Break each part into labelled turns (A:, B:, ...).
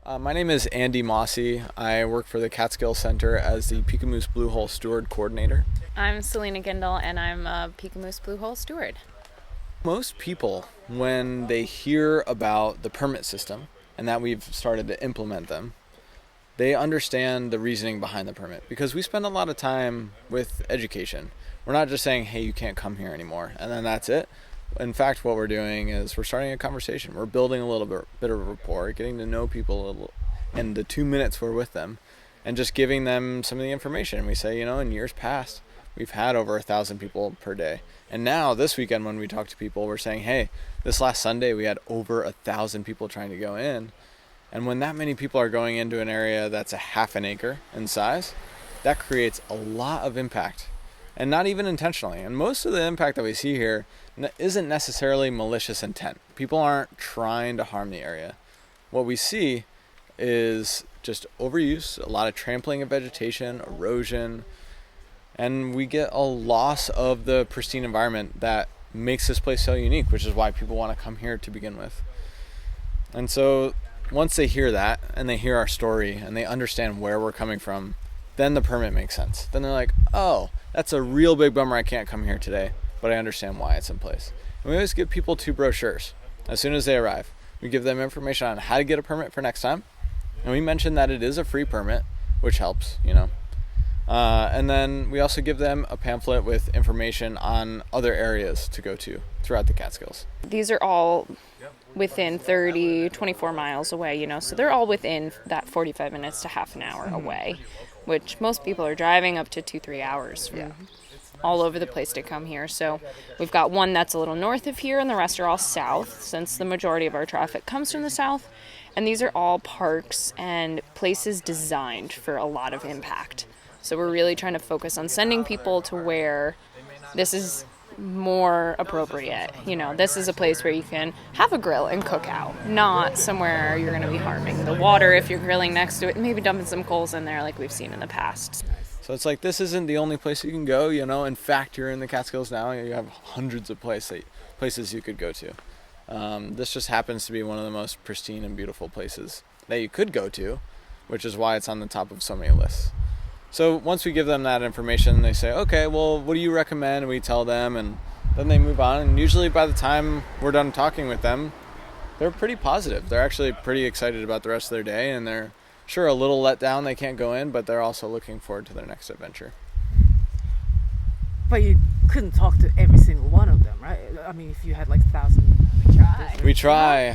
A: My name is Andy Mossey. I work for the Catskills Center as the Pikamoose Blue Hole Steward Coordinator.
B: I'm Selina Guendel, and I'm a Pikamoose Blue Hole Steward.
A: Most people, when they hear about the permit system and that we've started to implement them, they understand the reasoning behind the permit because we spend a lot of time with education. We're not just saying, hey, you can't come here anymore, and then that's it. In fact, what we're doing is we're starting a conversation. We're building a little bit of rapport, getting to know people a little in the 2 minutes we're with them, and just giving them some of the information. We say, in years past, we've had over 1,000 people per day. And now this weekend when we talk to people, we're saying, hey, this last Sunday we had over 1,000 people trying to go in. And when that many people are going into an area that's a half an acre in size, that creates a lot of impact, and not even intentionally. And most of the impact that we see here isn't necessarily malicious intent. People aren't trying to harm the area. What we see is just overuse, a lot of trampling of vegetation, erosion, and we get a loss of the pristine environment that makes this place so unique, which is why people want to come here to begin with. And so once they hear that and they hear our story and they understand where we're coming from, then the permit makes sense. Then they're like, oh, that's a real big bummer I can't come here today, but I understand why it's in place. And we always give people 2 brochures as soon as they arrive. We give them information on how to get a permit for next time. And we mention that it is a free permit, which helps, and then we also give them a pamphlet with information on other areas to go to throughout the Catskills.
B: These are all within 30, 24 miles away, so they're all within that 45 minutes to half an hour away, which most people are driving up to 2-3 hours from all over the place to come here. So we've got one that's a little north of here, and the rest are all south, since the majority of our traffic comes from the south. And these are all parks and places designed for a lot of impact. So we're really trying to focus on sending people to where this is more appropriate. This is a place where you can have a grill and cook out, not somewhere you're going to be harming the water if you're grilling next to it, and maybe dumping some coals in there like we've seen in the past.
A: So it's like, this isn't the only place you can go, In fact, you're in the Catskills now. You have hundreds of places you could go to. This just happens to be one of the most pristine and beautiful places that you could go to, which is why it's on the top of so many lists. So once we give them that information, they say, okay, well, what do you recommend? And we tell them, and then they move on. And usually by the time we're done talking with them, they're pretty positive. They're actually pretty excited about the rest of their day, and they're sure a little let down they can't go in, but they're also looking forward to their next adventure.
C: But you couldn't talk to every single one of them, right? I mean, if you had like 1,000...
A: We try.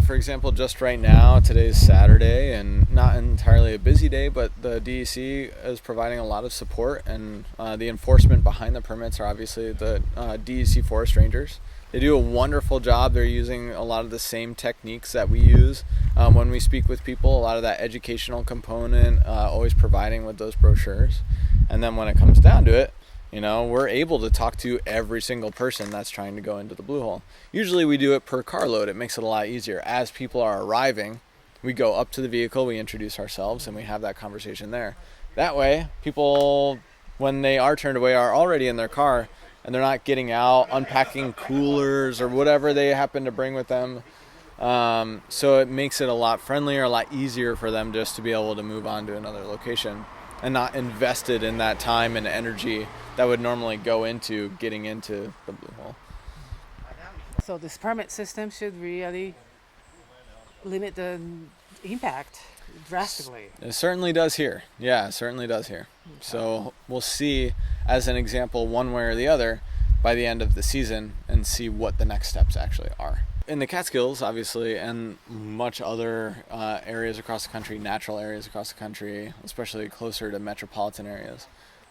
A: For example, just right now, today's Saturday, and not entirely a busy day, but the DEC is providing a lot of support, and the enforcement behind the permits are obviously the DEC forest rangers. They do a wonderful job. They're using a lot of the same techniques that we use when we speak with people, a lot of that educational component, always providing with those brochures. And then when it comes down to it, we're able to talk to every single person that's trying to go into the Blue Hole. Usually we do it per carload. It makes it a lot easier. As people are arriving, we go up to the vehicle, we introduce ourselves, and we have that conversation there. That way, people, when they are turned away, are already in their car, and they're not getting out, unpacking coolers or whatever they happen to bring with them. So it makes it a lot friendlier, a lot easier for them just to be able to move on to another location and not invested in that time and energy that would normally go into getting into the Blue Hole.
C: So this permit system should really limit the impact drastically.
A: It certainly does here. Yeah, it certainly does here. Okay. So we'll see, as an example, one way or the other by the end of the season and see what the next steps actually are. In the Catskills, obviously, and much other areas across the country, natural areas across the country, especially closer to metropolitan areas,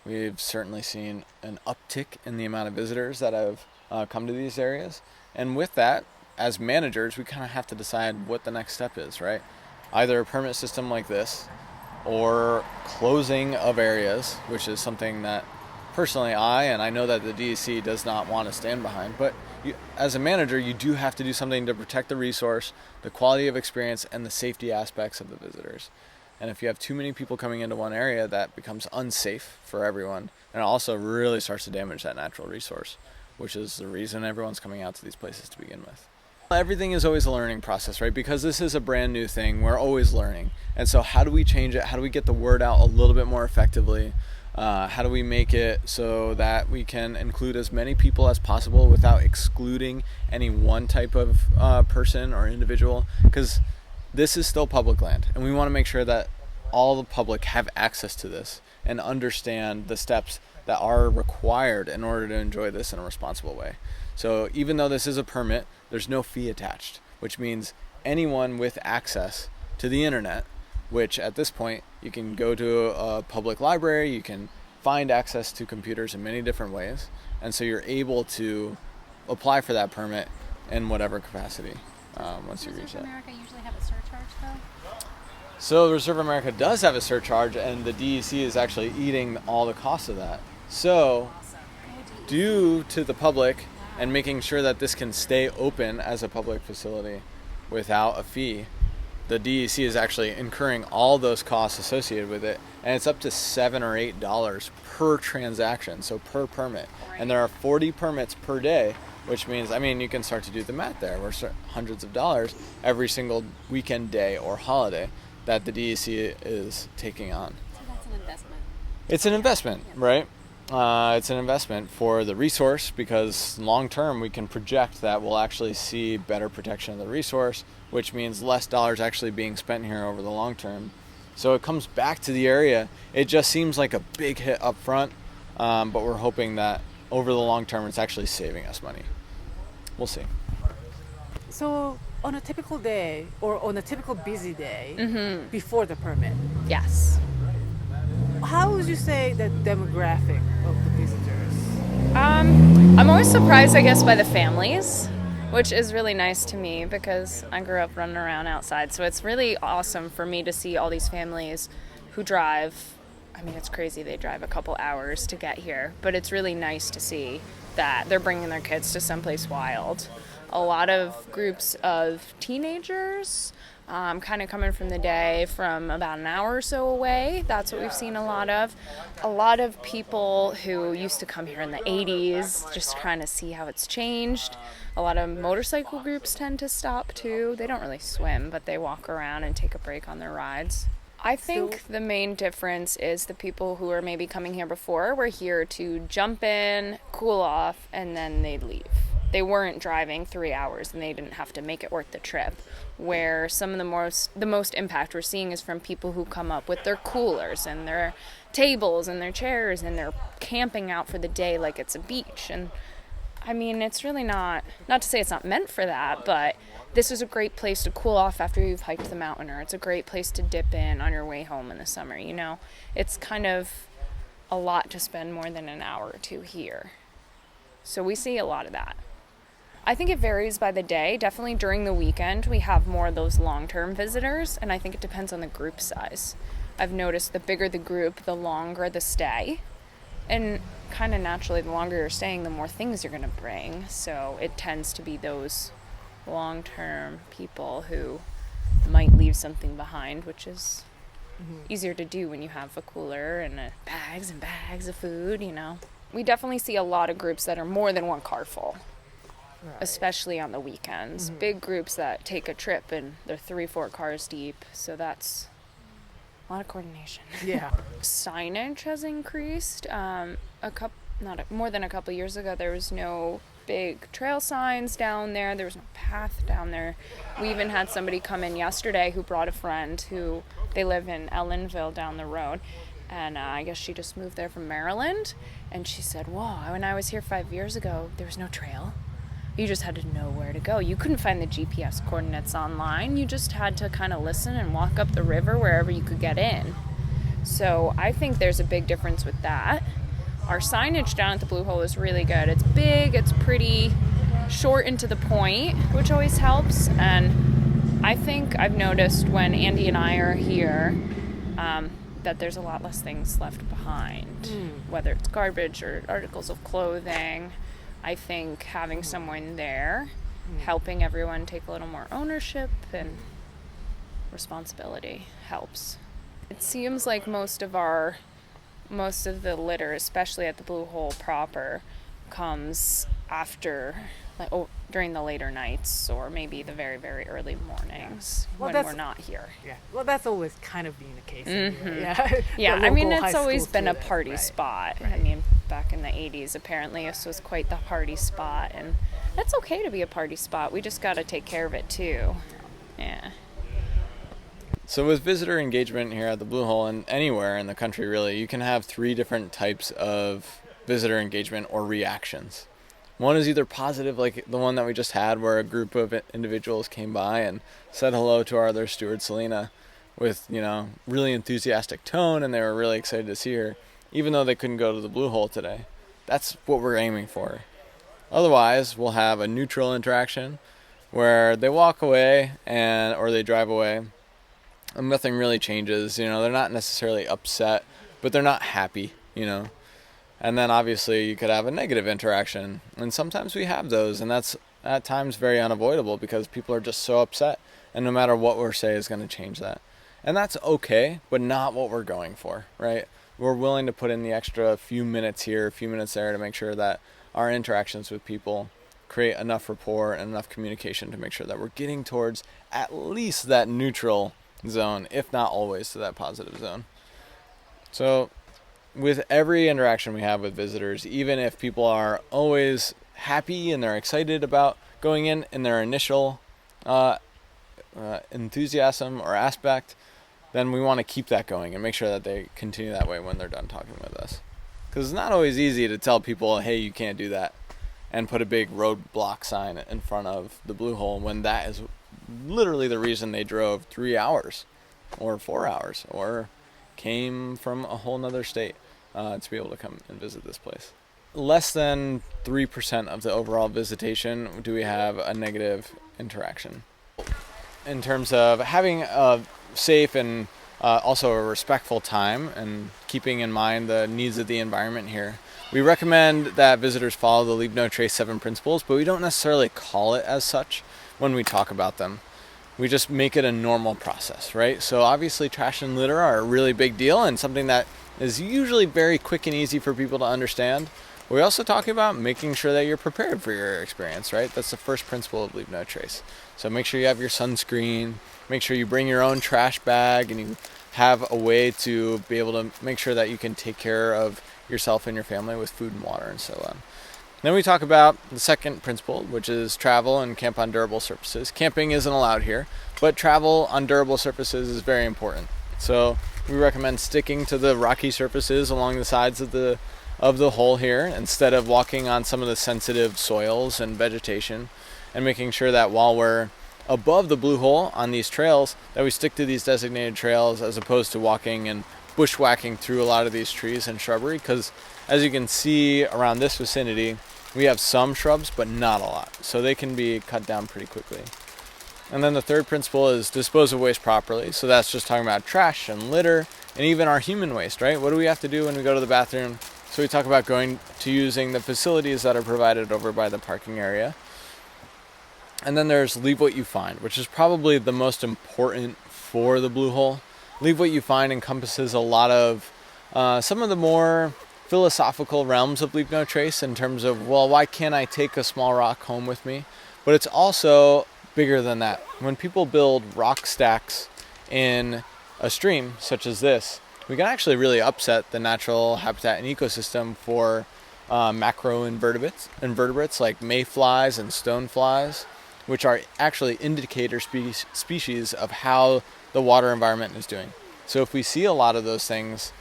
A: we've certainly seen an uptick in the amount of visitors that have come to these areas. And with that, as managers, we kind of have to decide what the next step is, right? Either a permit system like this or closing of areas, which is something that personally I know that the DEC does not want to stand behind, but as a manager, you do have to do something to protect the resource, the quality of experience, and the safety aspects of the visitors. And if you have too many people coming into one area, that becomes unsafe for everyone, and it also really starts to damage that natural resource, which is the reason everyone's coming out to these places to begin with. Everything is always a learning process, right? Because this is a brand new thing, we're always learning. And so how do we change it? How do we get the word out a little bit more effectively? How do we make it so that we can include as many people as possible without excluding any one type of person or individual? Because this is still public land, and we want to make sure that all the public have access to this and understand the steps that are required in order to enjoy this in a responsible way. So even though this is a permit, there's no fee attached, which means anyone with access to the internet, which at this point you can go to a public library, you can find access to computers in many different ways, and so you're able to apply for that permit in whatever capacity once you reach that.
D: Does Reserve America usually have a surcharge though?
A: So Reserve America does have a surcharge, and the DEC is actually eating all the cost of that. So due to the public and making sure that this can stay open as a public facility without a fee, the DEC is actually incurring all those costs associated with it, and it's up to $7 or $8 per transaction, so per permit. And there are 40 permits per day, which means, you can start to do the math there. We're hundreds of dollars every single weekend day or holiday that the DEC is taking on.
D: So that's an investment.
A: It's an investment, right? It's an investment for the resource, because long term we can project that we'll actually see better protection of the resource, which means less dollars actually being spent here over the long term. So it comes back to the area. It just seems like a big hit up front, but we're hoping that over the long term it's actually saving us money. We'll see.
C: So on a typical day or on a typical busy day before the permit,
B: Yes.
C: how would you say the demographic of the visitors?
B: I'm always surprised, I guess, by the families, which is really nice to me because I grew up running around outside. So it's really awesome for me to see all these families who drive. It's crazy they drive a couple hours to get here, but it's really nice to see that they're bringing their kids to someplace wild. A lot of groups of teenagers kind of coming from the day from about an hour or so away. That's what we've seen a lot of. A lot of people who used to come here in the 80s, just kind of see how it's changed. A lot of motorcycle groups tend to stop too. They don't really swim, but they walk around and take a break on their rides. I think the main difference is the people who are maybe coming here before were here to jump in, cool off, and then they'd leave. They weren't driving 3 hours and they didn't have to make it worth the trip. Where some of the most impact we're seeing is from people who come up with their coolers and their tables and their chairs, and they're camping out for the day like it's a beach. And it's really not to say it's not meant for that, but this is a great place to cool off after you've hiked the mountain, or it's a great place to dip in on your way home in the summer. It's kind of a lot to spend more than an hour or two here. So we see a lot of that. I think it varies by the day. Definitely during the weekend, we have more of those long-term visitors, and I think it depends on the group size. I've noticed the bigger the group, the longer the stay. And kind of naturally, the longer you're staying, the more things you're going to bring. So it tends to be those long-term people who might leave something behind, which is easier to do when you have a cooler and bags and bags of food, We definitely see a lot of groups that are more than one car full. Right. Especially on the weekends. Big groups that take a trip and they're 3-4 cars deep, so that's a lot of coordination.
C: Yeah.
B: Signage has increased. More than a couple years ago, there was no big trail signs down there. There was no path down there. We even had somebody come in yesterday who brought a friend who they live in Ellenville down the road. And I guess she just moved there from Maryland. And she said, "Whoa, when I was here 5 years ago, there was no trail. You just had to know where to go. You couldn't find the GPS coordinates online. You just had to kind of listen and walk up the river wherever you could get in." So I think there's a big difference with that. Our signage down at the Blue Hole is really good. It's big, it's pretty short and to the point, which always helps. And I think I've noticed when Andy and I are here that there's a lot less things left behind, whether it's garbage or articles of clothing. I think having someone there, helping everyone take a little more ownership and responsibility helps. It seems like most of the litter, especially at the Blue Hole proper, comes after during the later nights or maybe the very, very early mornings
C: Well,
B: when
C: that's-
B: we're not here.
C: Yeah. Well, that's always kind of been the case.
B: Mhm.
C: Yeah.
B: Yeah,
C: The
B: I mean,
C: local
B: it's
C: high
B: always
C: schools
B: been
C: do
B: a
C: that.
B: party
C: Right.
B: spot. I
C: Right.
B: mean, back in the 80s, apparently this was quite the party spot. And that's okay to be a party spot. We just got to take care of it, too. Yeah.
A: So with visitor engagement here at the Blue Hole and anywhere in the country really, you can have 3 different types of visitor engagement or reactions. One is either positive, like the one that we just had where a group of individuals came by and said hello to our other steward, Selina, with, really enthusiastic tone, and they were really excited to see her, even though they couldn't go to the Blue Hole today. That's what we're aiming for. Otherwise, we'll have a neutral interaction where they walk away or they drive away, and nothing really changes. They're not necessarily upset, but they're not happy, And then obviously you could have a negative interaction, and sometimes we have those, and that's at times very unavoidable because people are just so upset, and no matter what we say is going to change that. And that's okay, but not what we're going for, right? We're willing to put in the extra few minutes here, a few minutes there to make sure that our interactions with people create enough rapport and enough communication to make sure that we're getting towards at least that neutral zone, if not always to that positive zone. So with every interaction we have with visitors, even if people are always happy and they're excited about going in their initial enthusiasm or aspect, then we want to keep that going and make sure that they continue that way when they're done talking with us. Because it's not always easy to tell people, hey, you can't do that, and put a big roadblock sign in front of the Blue Hole when that is literally the reason they drove 3 hours or 4 hours or came from a whole nother state to be able to come and visit this place. Less than 3% of the overall visitation do we have a negative interaction. In terms of having a safe and also a respectful time and keeping in mind the needs of the environment here, we recommend that visitors follow the Leave No Trace 7 principles, but we don't necessarily call it as such when we talk about them. We just make it a normal process, right? So obviously trash and litter are a really big deal and something that is usually very quick and easy for people to understand. We also talk about making sure that you're prepared for your experience, right? That's the first principle of Leave No Trace. So make sure you have your sunscreen, make sure you bring your own trash bag, and you have a way to be able to make sure that you can take care of yourself and your family with food and water and so on. Then we talk about the second principle, which is travel and camp on durable surfaces. Camping isn't allowed here, but travel on durable surfaces is very important. So we recommend sticking to the rocky surfaces along the sides of the hole here instead of walking on some of the sensitive soils and vegetation, and making sure that while we're above the Blue Hole on these trails that we stick to these designated trails as opposed to walking and bushwhacking through a lot of these trees and shrubbery, because as you can see around this vicinity we have some shrubs but not a lot, so they can be cut down pretty quickly. And then the third principle is dispose of waste properly. So that's just talking about trash and litter and even our human waste, right? What do we have to do when we go to the bathroom? So we talk about going to using the facilities that are provided over by the parking area. And then there's leave what you find, which is probably the most important for the Blue Hole. Leave what you find encompasses a lot of some of the more philosophical realms of Leave No Trace in terms of, well, why can't I take a small rock home with me? But it's also bigger than that. When people build rock stacks in a stream such as this, we can actually really upset the natural habitat and ecosystem for macroinvertebrates like mayflies and stoneflies, which are actually indicator species of how the water environment is doing. So if we see a lot of those things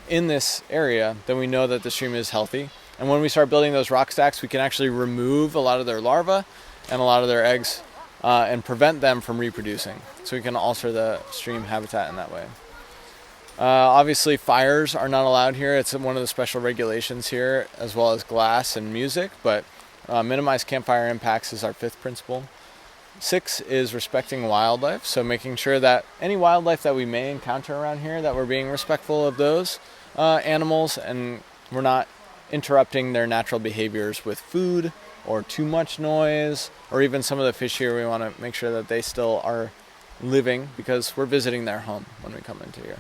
A: in this area, then we know that the stream is healthy. And when we start building those rock stacks, we can actually remove a lot of their larvae and a lot of their eggs and prevent them from reproducing. So we can alter the stream habitat in that way. Obviously, fires are not allowed here. It's one of the special regulations here, as well as glass and music, but minimize campfire impacts is our fifth principle. 6 is respecting wildlife, so making sure that any wildlife that we may encounter around here, that we're being respectful of those animals and we're not interrupting their natural behaviors with food or too much noise, or even some of the fish here, we want to make sure that they still are living because we're visiting their home when we come into here.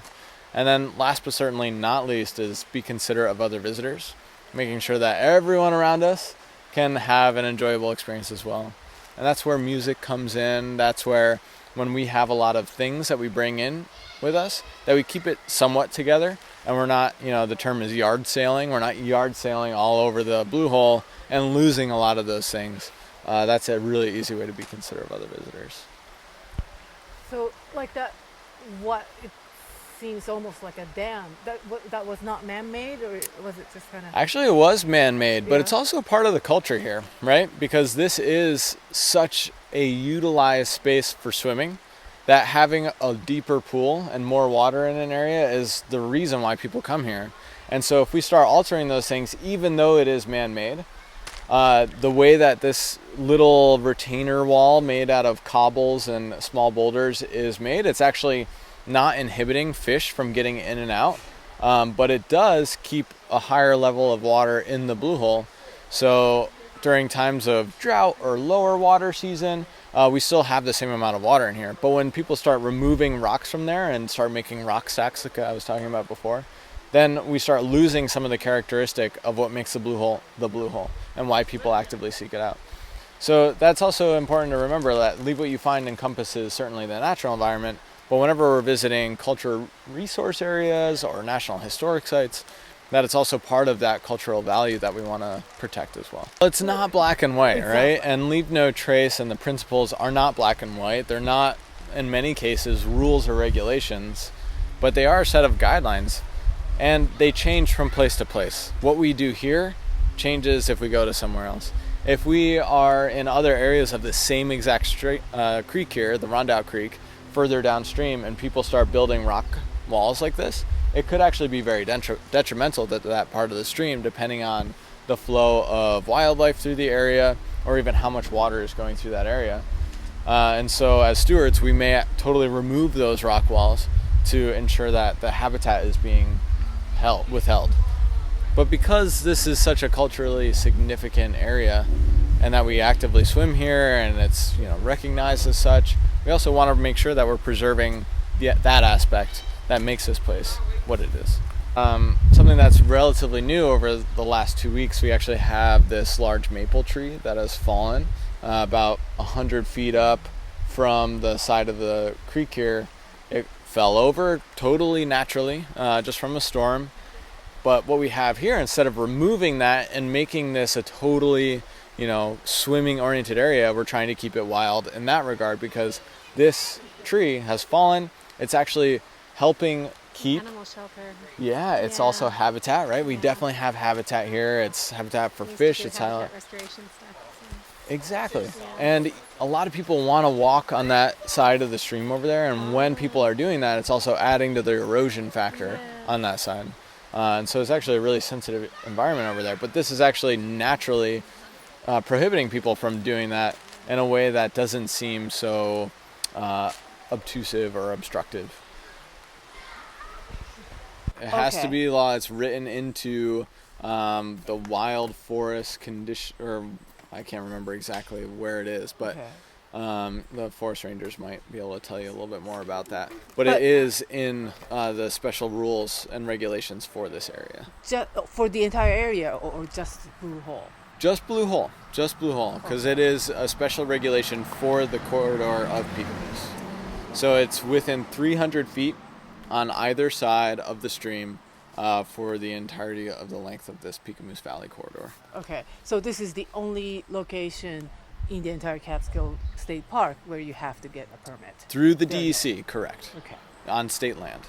A: And then last but certainly not least is be considerate of other visitors, making sure that everyone around us can have an enjoyable experience as well. And that's where music comes in. That's where when we have a lot of things that we bring in with us, that we keep it somewhat together. And we're not, the term is yard sailing. We're not yard sailing all over the Blue Hole and losing a lot of those things. That's a really easy way to be considerate of other visitors.
C: So like that, what it seems almost like a dam. That was not man-made, or was it just kind of?
A: Actually, it was man-made, but
C: Yeah.
A: it's also part of the culture here, right? Because this is such a utilized space for swimming that having a deeper pool and more water in an area is the reason why people come here. And so if we start altering those things, even though it is man-made, the way that this little retainer wall made out of cobbles and small boulders is made, it's actually not inhibiting fish from getting in and out, but it does keep a higher level of water in the Blue Hole. So during times of drought or lower water season, we still have the same amount of water in here. But when people start removing rocks from there and start making rock stacks like I was talking about before, then we start losing some of the characteristic of what makes the Blue Hole and why people actively seek it out. So that's also important to remember, that Leave What You Find encompasses certainly the natural environment, but whenever we're visiting cultural resource areas or national historic sites, that it's also part of that cultural value that we want to protect as well. It's not black and white, right? And Leave No Trace and the principles are not black and white. They're not, in many cases, rules or regulations, but they are a set of guidelines, and they change from place to place. What we do here changes if we go to somewhere else. If we are in other areas of the same exact creek here, the Rondout Creek, further downstream, and people start building rock walls like this, it could actually be very detrimental to that part of the stream, depending on the flow of wildlife through the area or even how much water is going through that area. And so as stewards, we may totally remove those rock walls to ensure that the habitat is being withheld. But because this is such a culturally significant area and that we actively swim here and it's recognized as such, we also want to make sure that we're preserving that aspect that makes this place what it is. Something that's relatively new over the last 2 weeks, we actually have this large maple tree that has fallen about 100 feet up from the side of the creek here. It fell over totally naturally, just from a storm. But what we have here, instead of removing that and making this a totally, swimming oriented area, we're trying to keep it wild in that regard, because this tree has fallen. It's actually helping keep
D: Animal shelter.
A: Yeah, it's also habitat, right? We definitely have habitat here. It's habitat for fish. It's
D: habitat restoration stuff.
A: Exactly. And a lot of people want to walk on that side of the stream over there, and when people are doing that, it's also adding to the erosion factor on that side. And so it's actually a really sensitive environment over there. But this is actually naturally prohibiting people from doing that in a way that doesn't seem so obtrusive or obstructive. It has to be law. It's written into the wild forest condition, or I can't remember exactly where it is, but the forest rangers might be able to tell you a little bit more about that. But it is in the special rules and regulations for this area.
C: For the entire area, or just Blue Hole?
A: Just Blue Hole, because it is a special regulation for the corridor of Pikamoose. So it's within 300 feet on either side of the stream for the entirety of the length of this Pikamoose Valley corridor.
C: Okay, so this is the only location in the entire Catskill State Park where you have to get a permit?
A: Through the DEC, correct.
C: Okay.
A: On state land.